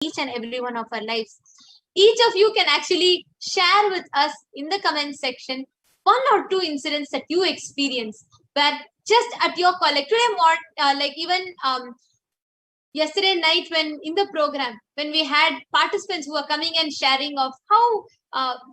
each and every one of our lives. Each of you can actually share with us in the comment section 1 or 2 incidents that you experience where just at your call, like today morning, like even yesterday night when in the program, when we had participants who were coming and sharing of how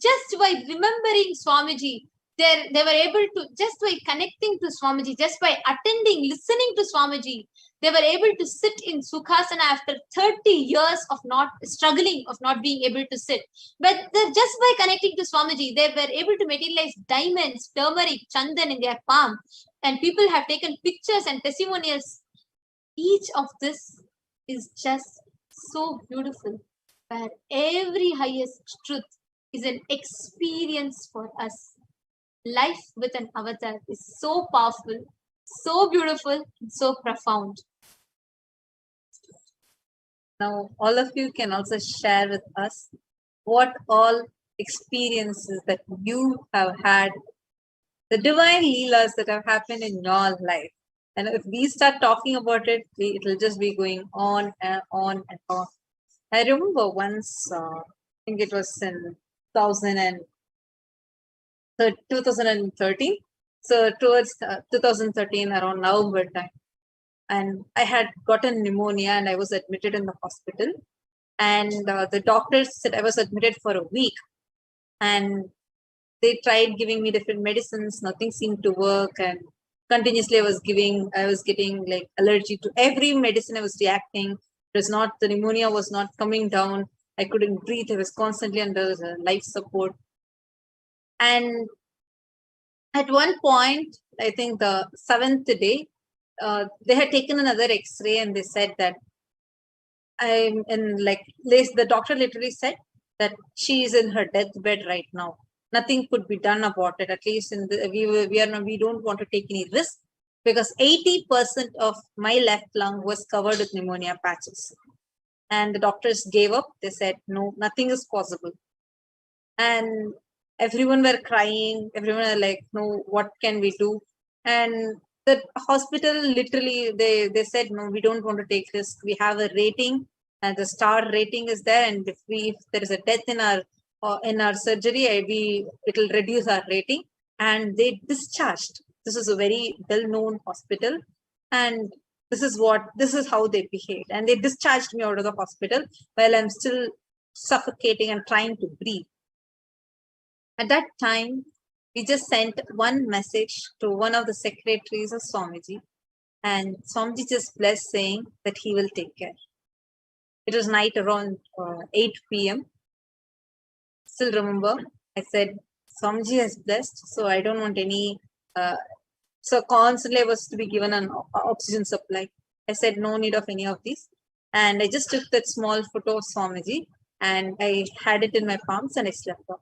just by remembering Swamiji, they were able to, just by connecting to Swamiji, just by attending, listening to Swamiji, they were able to sit in Sukhasana after 30 years of not struggling, of not being able to sit. But just by connecting to Swamiji, they were able to materialize diamonds, turmeric, chandan in their palm. And people have taken pictures and testimonials. Each of this is just so beautiful, where every highest truth is an experience for us. Life with an avatar is so powerful, so beautiful, so profound. Now, all of you can also share with us what all experiences that you have had, the divine leelas that have happened in your life. And if we start talking about it, it will just be going on and on and on. I remember once, I think it was in 2013. So towards 2013, around November time. And I had gotten pneumonia and I was admitted in the hospital. And the doctors said I was admitted for a week. And they tried giving me different medicines. Nothing seemed to work. And continuously I was getting like allergy to every medicine. I was reacting. It was not, the pneumonia was not coming down. I couldn't breathe. I was constantly under life support. And at one point, I think the 7th day, they had taken another X-ray and they said that I'm in the doctor literally said that she is in her deathbed right now. Nothing could be done about it. At least we don't want to take any risk because 80% of my left lung was covered with pneumonia patches. And the doctors gave up. They said, no, nothing is possible. And everyone were crying. Everyone were like, no, what can we do? And the hospital literally, they said, no, we don't want to take risk. We have a rating and the star rating is there. And if there is a death in our surgery, it will reduce our rating. And they discharged. This is a very well-known hospital. And this is how they behaved. And they discharged me out of the hospital while I'm still suffocating and trying to breathe. At that time, we just sent one message to one of the secretaries of Swamiji, and Swamiji just blessed, saying that he will take care. It was night around 8 p.m. Still remember, I said, Swamiji has blessed, so I don't want any. So constantly I was to be given an oxygen supply. I said, no need of any of these. And I just took that small photo of Swamiji and I had it in my palms and I slept off.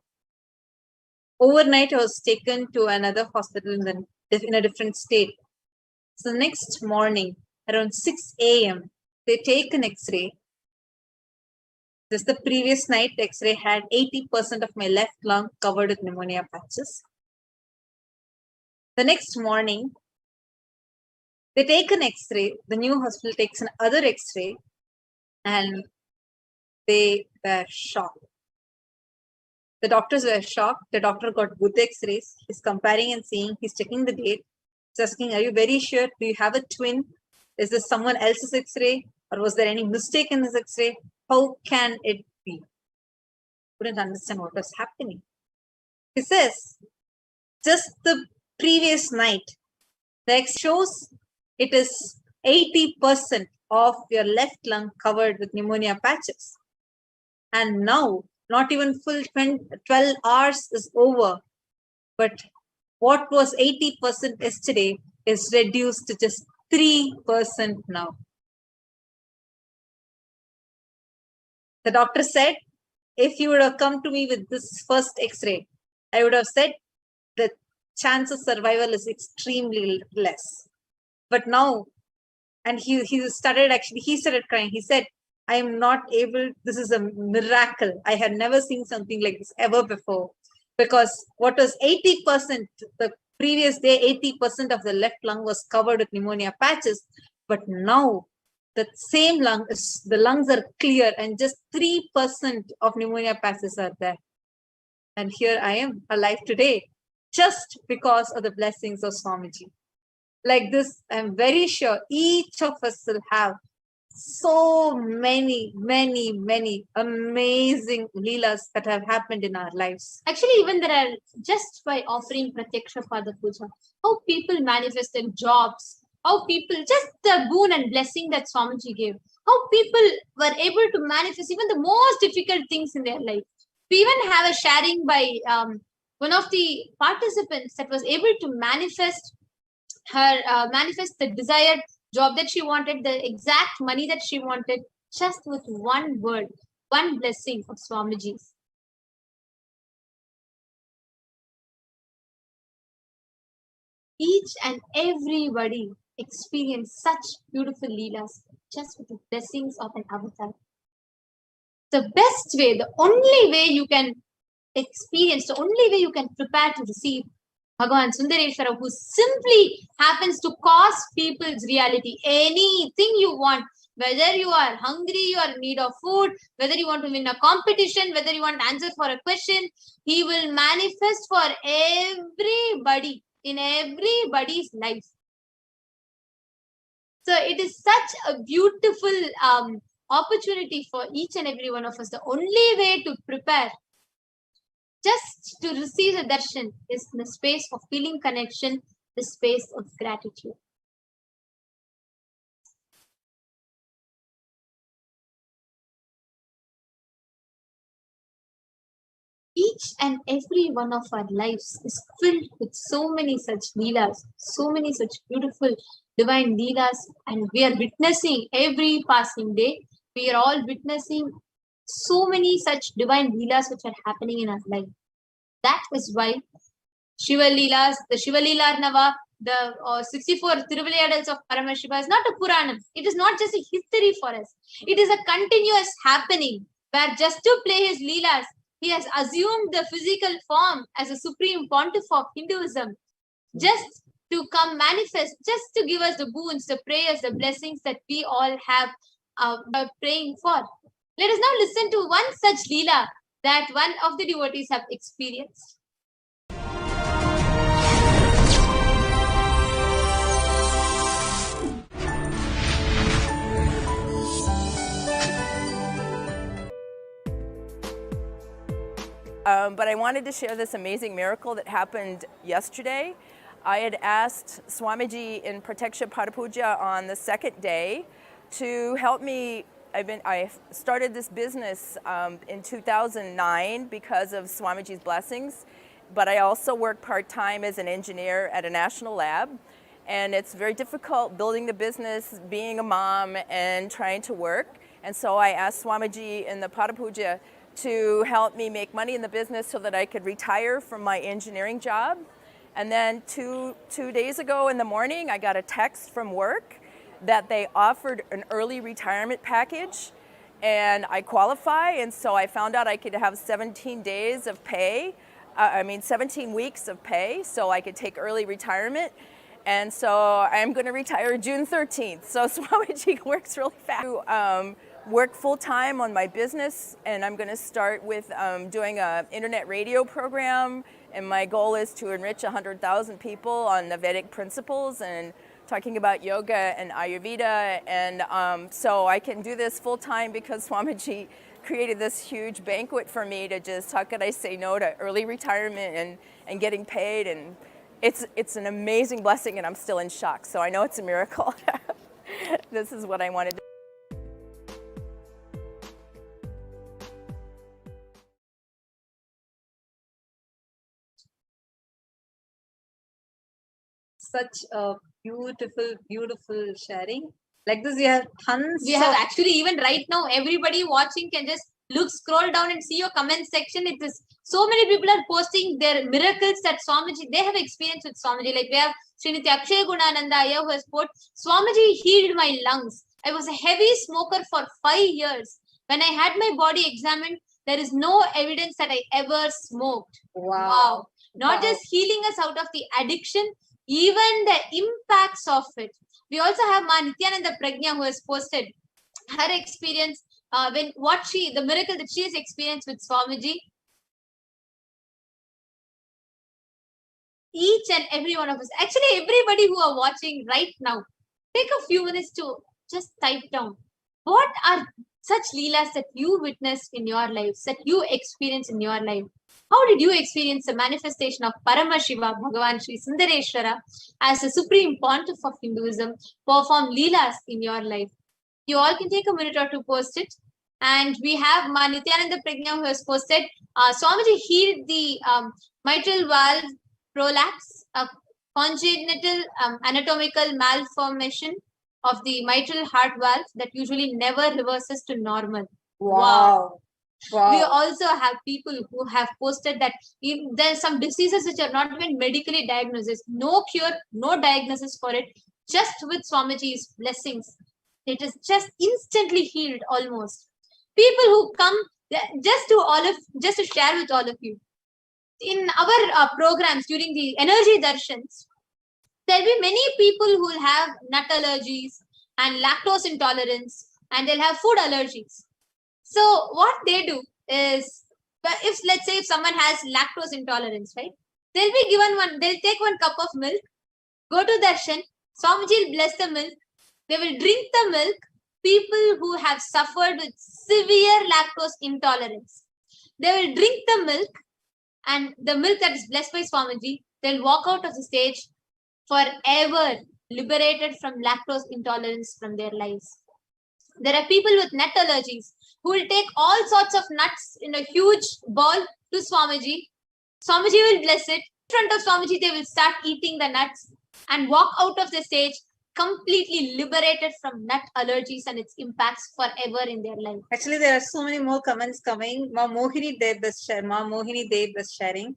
Overnight, I was taken to another hospital in a different state. So the next morning, around 6 a.m., they take an X-ray. Just the previous night, the X-ray had 80% of my left lung covered with pneumonia patches. The next morning, they take an X-ray. The new hospital takes another X-ray, and they were shocked. The doctors were shocked. The doctor got both X-rays. He's comparing and seeing. He's checking the date. He's asking, are you very sure? Do you have a twin? Is this someone else's X-ray? Or was there any mistake in this X-ray? How can it be? Couldn't understand what was happening. He says, just the previous night, the X shows it is 80% of your left lung covered with pneumonia patches. And now, not even full 12 hours is over, but what was 80% yesterday is reduced to just 3% now. The doctor said, if you would have come to me with this first X-ray, I would have said the chance of survival is extremely less. But now, and he started crying. He said, I am not able, this is a miracle. I had never seen something like this ever before. Because what was 80%, the previous day, 80% of the left lung was covered with pneumonia patches. But now the same the lungs are clear and just 3% of pneumonia passes are there. And here I am alive today, just because of the blessings of Swamiji. Like this, I'm very sure each of us will have so many amazing leelas that have happened in our lives. Actually, even there are, just by offering Pratyaksha Pada Puja, how people manifested jobs, how people, just the boon and blessing that Swamiji gave, how people were able to manifest even the most difficult things in their life. We even have a sharing by one of the participants that was able to manifest the desired job that she wanted, the exact money that she wanted, just with one word, one blessing of Swamiji's. Each and everybody experienced such beautiful leelas just with the blessings of an avatar. The best way, the only way you can experience, the only way you can prepare to receive Bhagavan Sundareshwara, who simply happens to cause people's reality. Anything you want, whether you are hungry, you are in need of food, whether you want to win a competition, whether you want answer for a question, he will manifest for everybody, in everybody's life. So it is such a beautiful opportunity for each and every one of us. The only way to prepare just to receive the darshan is the space of feeling connection, the space of gratitude. Each and every one of our lives is filled with so many such leelas, so many such beautiful divine leelas, and we are witnessing every passing day. We are all witnessing so many such divine leelas which are happening in our life. That is why Shiva Leelas, the Shiva Leela Arnava, the 64 Tiruvilayadals of Paramashiva is not a Puranam. It is not just a history for us. It is a continuous happening where just to play his Leelas, he has assumed the physical form as a supreme pontiff of Hinduism, just to come manifest, just to give us the boons, the prayers, the blessings that we all have praying for. Let us now listen to one such Leela that one of the devotees have experienced. But I wanted to share this amazing miracle that happened yesterday. I had asked Swamiji in Pratyaksha Pada Puja on the second day to help me. I started this business in 2009 because of Swamiji's blessings, but I also work part-time as an engineer at a national lab, and it's very difficult building the business, being a mom, and trying to work. And so I asked Swamiji in the Pada Puja to help me make money in the business so that I could retire from my engineering job. And then two days ago in the morning, I got a text from work that they offered an early retirement package, and I qualify, and so I found out I could have 17 days of pay, 17 weeks of pay, so I could take early retirement. And so I'm going to retire June 13th. So Swamiji works really fast. Work full-time on my business, and I'm going to start with doing an internet radio program, and my goal is to enrich 100,000 people on the Vedic principles and talking about yoga and Ayurveda, and so I can do this full-time because Swamiji created this huge banquet for me to just, how could I say no to early retirement and getting paid, and it's an amazing blessing, and I'm still in shock, so I know it's a miracle. This is what I wanted to Such a beautiful sharing. Like this, we have tons. We have actually, even right now, everybody watching can just scroll down and see your comment section. It is so many people are posting their miracles that Swamiji, they have experienced with Swamiji. Like we have Srimati Akshay Gunananda Iyer who has put, Swamiji healed my lungs. I was a heavy smoker for 5 years. When I had my body examined, there is no evidence that I ever smoked. Wow. Not just healing us out of the addiction, even the impacts of it. We also have Ma Nithyananda Prajna, who has posted her experience, the miracle that she has experienced with Swamiji. Each and every one of us, actually everybody who are watching right now, take a few minutes to just type down what are such leelas that you witnessed in your lives, that you experienced in your life. How did you experience the manifestation of Paramashiva, Bhagavan Sri Sundareshwara, as the supreme pontiff of Hinduism, perform leelas in your life? You all can take a minute or two to post it. And we have Ma Nithyananda Prajna, who has posted, Swamiji healed the mitral valve prolapse, a congenital anatomical malformation of the mitral heart valve that usually never reverses to normal. Wow. We also have people who have posted that if there's some diseases which are not even medically diagnosed, no cure, no diagnosis for it, just with Swamiji's blessings, it is just instantly healed almost. People who come just to share with all of you. In our programs during the energy darshans, there'll be many people who will have nut allergies and lactose intolerance, and they'll have food allergies. So what they do is, if let's say if someone has lactose intolerance, right? They'll take one cup of milk, go to darshan, Swamiji will bless the milk, they will drink the milk. People who have suffered with severe lactose intolerance, they will drink the milk, and the milk that is blessed by Swamiji, they'll walk out of the stage forever liberated from lactose intolerance from their lives. There are people with nut allergies who will take all sorts of nuts in a huge bowl to Swamiji. Swamiji will bless it. In front of Swamiji, they will start eating the nuts and walk out of the stage completely liberated from nut allergies and its impacts forever in their life. Actually, there are so many more comments coming. Ma Mohini Dev was sharing.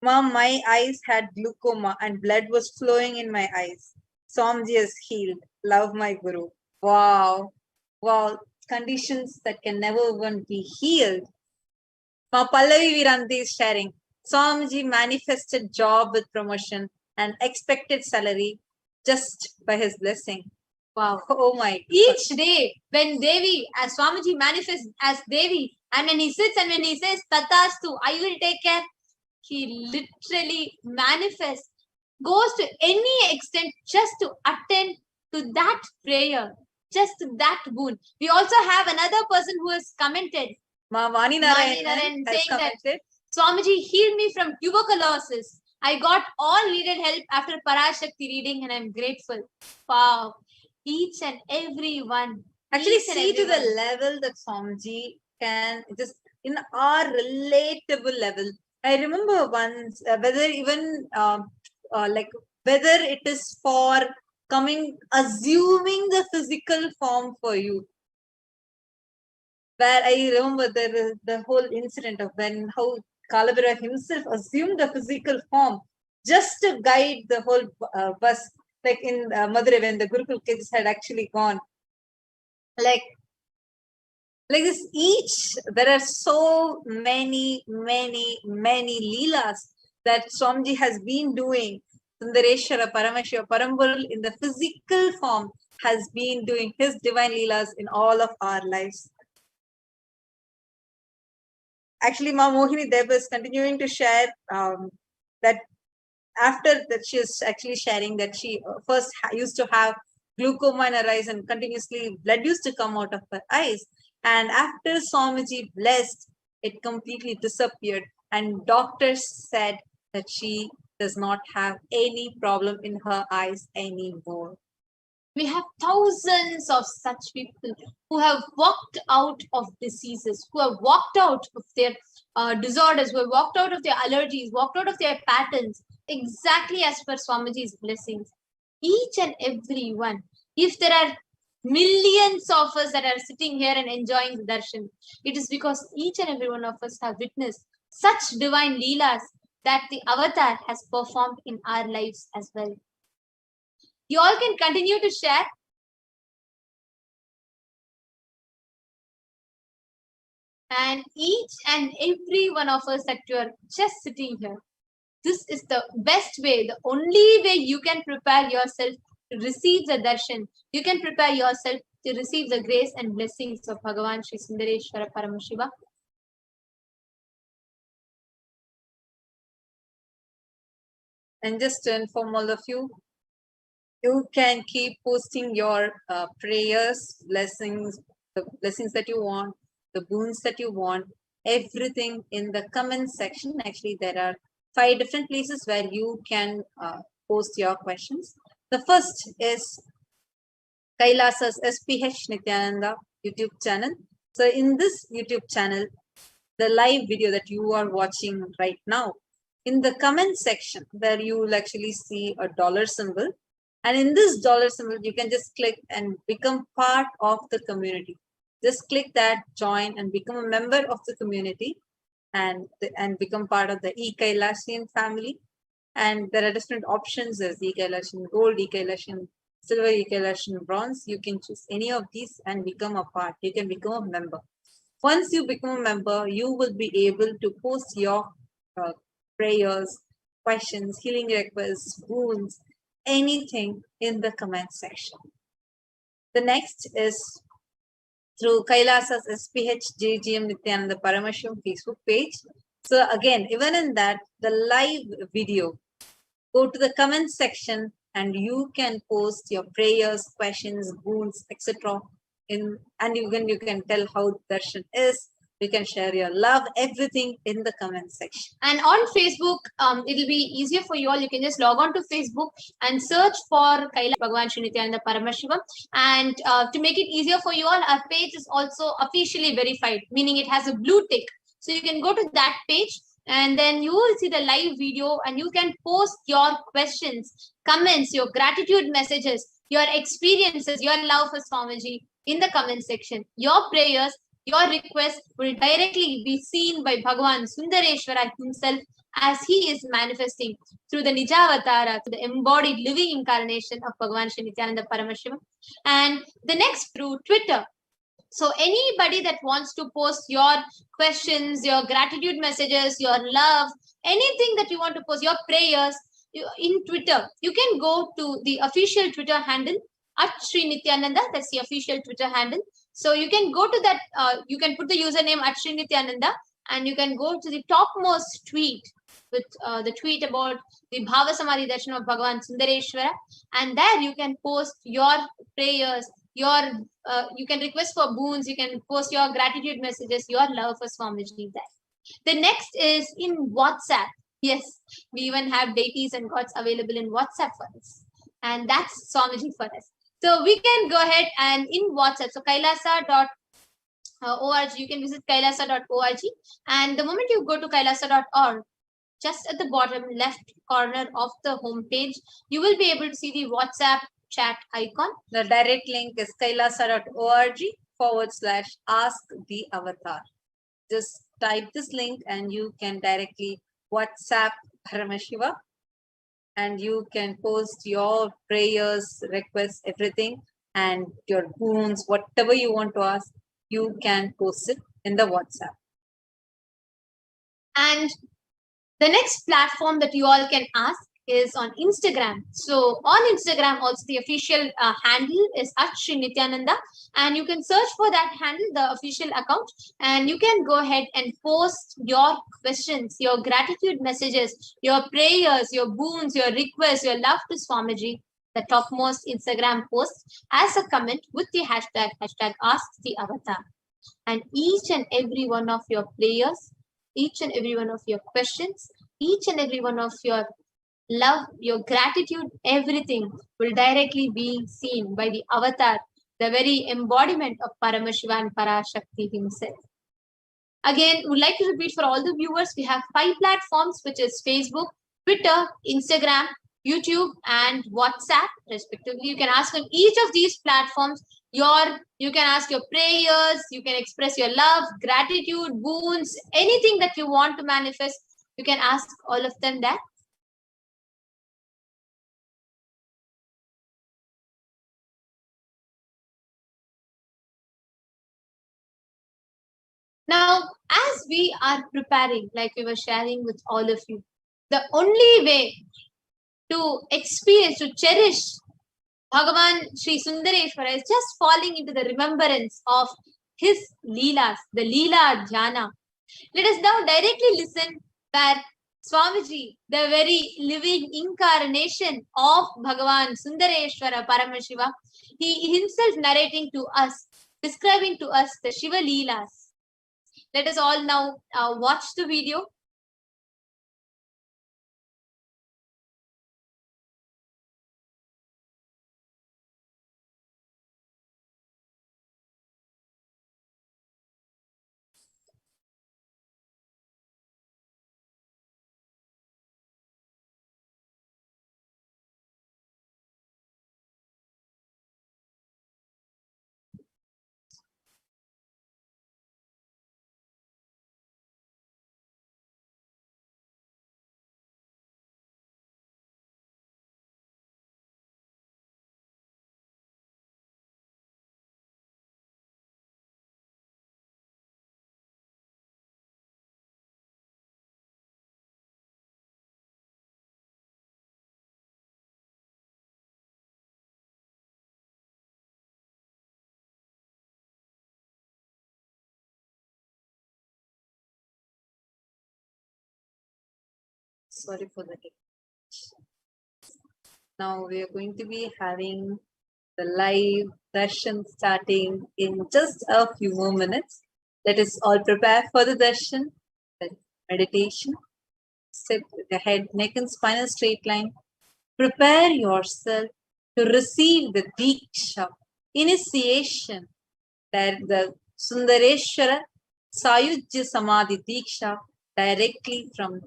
Mom, my eyes had glaucoma and blood was flowing in my eyes. Swamiji is healed. Love my Guru. Wow. Wow. Conditions that can never even be healed. Ma Pallavi Viranti is sharing. Swamiji manifested job with promotion and expected salary just by his blessing. Wow. Oh my. Each day when Devi, as Swamiji manifests as Devi, and when he sits and when he says, Tatastu, I will take care, he literally manifests, goes to any extent just to attend to that prayer, just that boon. We also have another person who has commented, Ma Vani Narayan has saying commented, that Swamiji healed me from tuberculosis. I got all needed help after Parashakti reading and I'm grateful. Wow. Each and every one. Actually, see to the level that Swamiji can just in our relatable level. I remember once, whether even like whether it is for assuming the physical form for you. Where I remember there is the whole incident of how Kalabhira himself assumed the physical form just to guide the whole bus, like in Madurai when the Gurukul kids had actually gone. Like this there are so many leelas that Swamiji has been doing. Sundareshwara, Paramashiva, Paramburul in the physical form has been doing his divine leelas in all of our lives. Actually, Ma Mohini Deb is continuing to share that after that she is actually sharing that she first used to have glaucoma in her eyes and continuously blood used to come out of her eyes. And after Swamiji blessed, it completely disappeared. And doctors said that she does not have any problem in her eyes anymore. We have thousands of such people who have walked out of diseases, who have walked out of their disorders, who have walked out of their allergies, walked out of their patterns, exactly as per Swamiji's blessings. Each and every one. If there are millions of us that are sitting here and enjoying the darshan, it is because each and every one of us have witnessed such divine leelas that the avatar has performed in our lives as well. You all can continue to share. And each and every one of us that you are just sitting here, this is the best way, the only way you can prepare yourself to receive the darshan. You can prepare yourself to receive the grace and blessings of Bhagavan Sri Sundareshwara Paramashiva. And just to inform all of you, you can keep posting your prayers, blessings, the blessings that you want, the boons that you want, everything in the comment section. Actually, there are 5 different places where you can post your questions. The first is Kailasa's HDH Nithyananda YouTube channel. So in this YouTube channel, the live video that you are watching right now, in the comment section, where you will actually see a dollar symbol. And in this dollar symbol, you can just click and become part of the community. Just click that, join, and become a member of the community, and become part of the E-Kailasian family. And there are different options. There's E-Kailasian Gold, E-Kailasian Silver, E-Kailasian Bronze. You can choose any of these and become a part. You can become a member. Once you become a member, you will be able to post your prayers, questions, healing requests, wounds, anything in the comment section. The next is through Kailasa's HDH Nithyananda Paramashivam Facebook page. So again, even in that, the live video, go to the comment section and you can post your prayers, questions, wounds, etc. And you can tell how darshan is. You can share your love, everything in the comment section. And on Facebook, it'll be easier for you all. You can just log on to Facebook and search for Kailash Bhagavan Sri Nithyananda Paramashivam. And to make it easier for you all, our page is also officially verified, meaning it has a blue tick. So you can go to that page and then you will see the live video and you can post your questions, comments, your gratitude messages, your experiences, your love for Swamiji in the comment section. Your prayers, your request will directly be seen by Bhagavan Sundareshwara himself as he is manifesting through the Nijavatara, through the embodied living incarnation of Bhagavan Sri Nithyananda Paramashivam. And the next through Twitter. So anybody that wants to post your questions, your gratitude messages, your love, anything that you want to post, your prayers in Twitter, you can go to the official Twitter handle at Sri Nithyananda. That's the official Twitter handle. So you can go to that, you can put the username at Sri Nithyananda and you can go to the topmost tweet with the tweet about the Bhava Samadhi Darshan of Bhagavan Sundareshwara. And there you can post your prayers, you can request for boons, you can post your gratitude messages, your love for Swamiji there. The next is in WhatsApp. Yes, we even have deities and gods available in WhatsApp for us. And that's Swamiji for us. So we can go ahead and in WhatsApp, so kailasa.org, you can visit kailasa.org. And the moment you go to kailasa.org, just at the bottom left corner of the home page, you will be able to see the WhatsApp chat icon. The direct link is kailasa.org/ask the avatar. Just type this link and you can directly WhatsApp Paramashiva and you can post your prayers, requests, everything, and your boons, whatever you want to ask, you can post it in the WhatsApp. And the next platform that you all can ask is on Instagram. So on Instagram, also the official handle is at Sri Nithyananda, and you can search for that handle, the official account, and you can go ahead and post your questions, your gratitude messages, your prayers, your boons, your requests, your love to Swamiji, the topmost Instagram post as a comment with the hashtag Ask the Avatar. And each and every one of your prayers, each and every one of your questions, each and every one of your love, your gratitude, everything will directly be seen by the avatar, the very embodiment of Paramashiva and Parashakti himself. Again, would like to repeat for all the viewers, we have 5 platforms, which is Facebook, Twitter, Instagram, YouTube, and WhatsApp, respectively. You can ask on each of these platforms you can ask your prayers, you can express your love, gratitude, boons, anything that you want to manifest, you can ask all of them there. Now, as we are preparing, like we were sharing with all of you, the only way to experience, to cherish Bhagavan Sri Sundareshwara is just falling into the remembrance of his Leelas, the Leela Jnana. Let us now directly listen where Swamiji, the very living incarnation of Bhagavan Sundareshwara Paramashiva, he himself narrating to us, describing to us the Shiva Leelas. Let us all now watch the video. Sorry for the delay. Now we are going to be having the live darshan starting in just a few more minutes. Let us all prepare for the darshan, the meditation. Sit with the head, neck and spine straight line. Prepare yourself to receive the Deeksha, initiation, that the Sundareshwara Sayujya Samadhi Deeksha directly from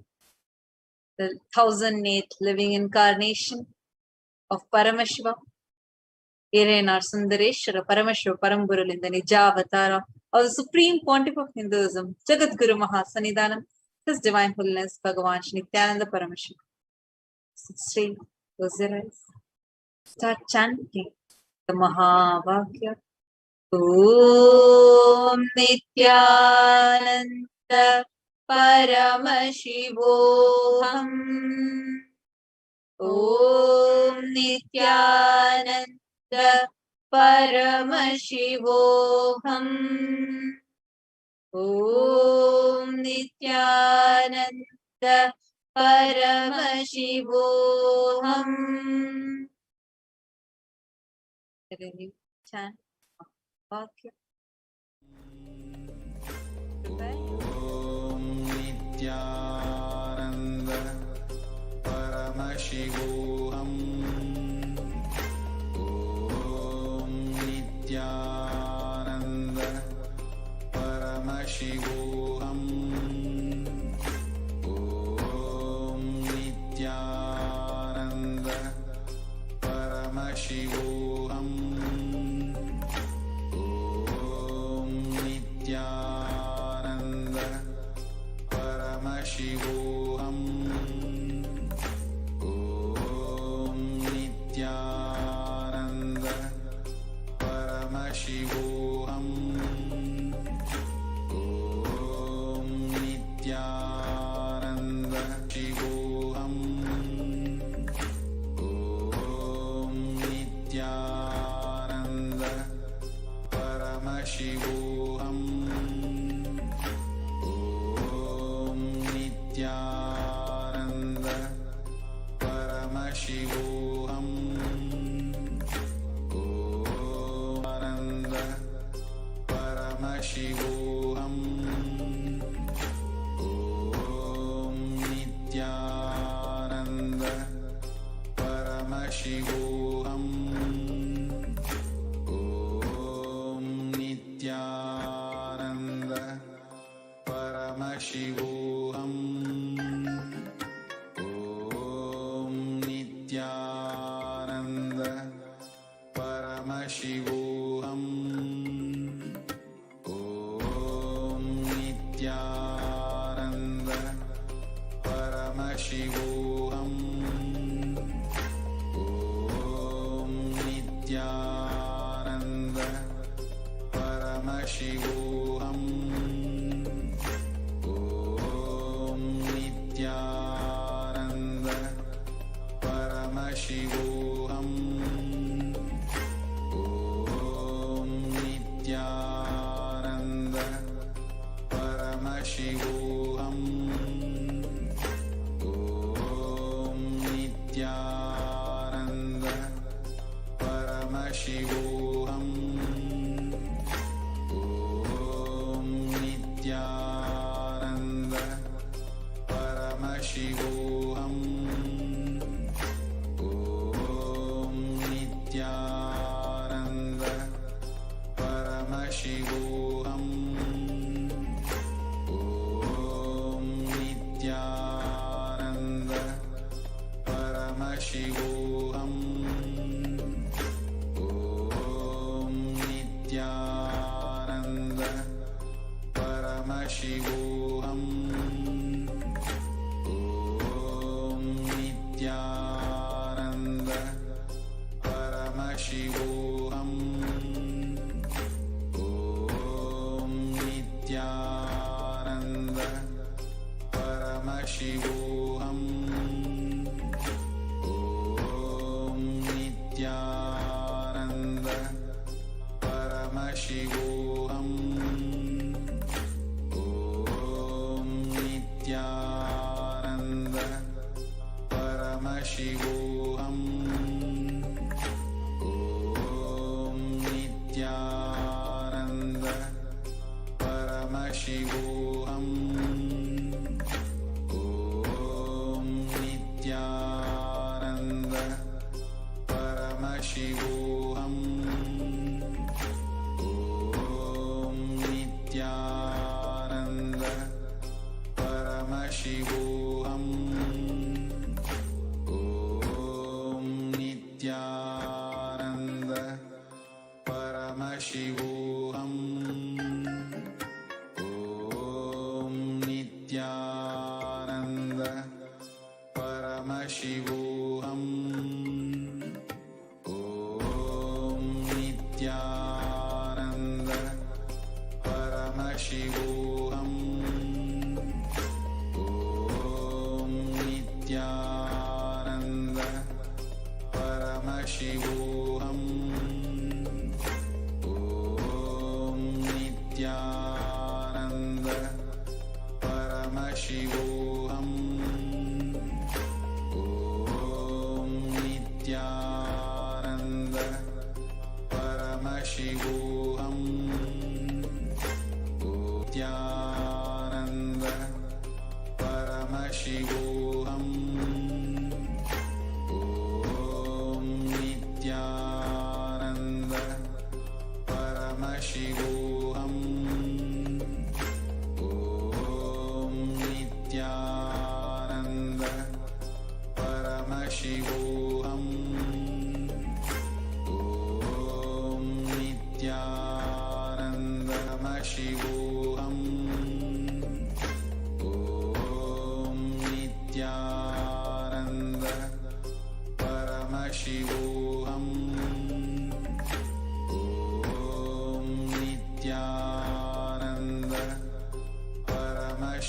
the 1008th living incarnation of Paramashiva, Irenar Sundareshwara Paramashiva Paramburu in the Nijavatara of the Supreme Pontiff of Hinduism, Jagat Guru Mahasanidanam, His Divine Holiness Bhagavan Sri Nithyananda Paramashivam. Sit straight, close your eyes. Start chanting the Mahavakya. Om Nithyananda Paramashivoham. Om Nithyananda Paramashivoham. Om Nithyananda Paramashivoham. Then you chant Vakya. Om Nithyananda Paramashivoham. Om Nithyananda Paramashivoham. Om Nithyananda Paramashivoham. Om Nithyananda Paramashivoham. Om Nithyananda Paramashivoham. Om Nithyananda Shivoham. Om Nithyananda Paramashivoham. Om Nithyananda Paramashivoham. Om Nithyananda Paramashivoham. Om Nithyananda Paramashivoham. Om Nithyananda Paramashivoham. Om Nithyananda Paramashivoham. Om Nithyananda Paramashivoham. Om Nithyananda Paramashivoham. Om Paramashivoham. Om Nithyananda Paramashivoham. Om Nithyananda Paramashivoham. Om Nithyananda Paramashivoham. Om Nithyananda Paramashivoham. Om Nithyananda Paramashivoham. Om Nithyananda Paramashivoham. Om Nithyananda Paramashivoham. Om Nithyananda Paramashivoham. Om Nithyananda Paramashivoham. Om Nithyananda Paramashivoham. Om Nithyananda Paramashivoham. Om Nithyananda Paramashivoham. Om Nithyananda Paramashivoham. Om Nithyananda Paramashivoham. Om Nithyananda Paramashivoham. Om Nithyananda Paramashivoham. Om Nithyananda Paramashivoham. Om Nithyananda Paramashivoham. Nithyananda Paramashivoham.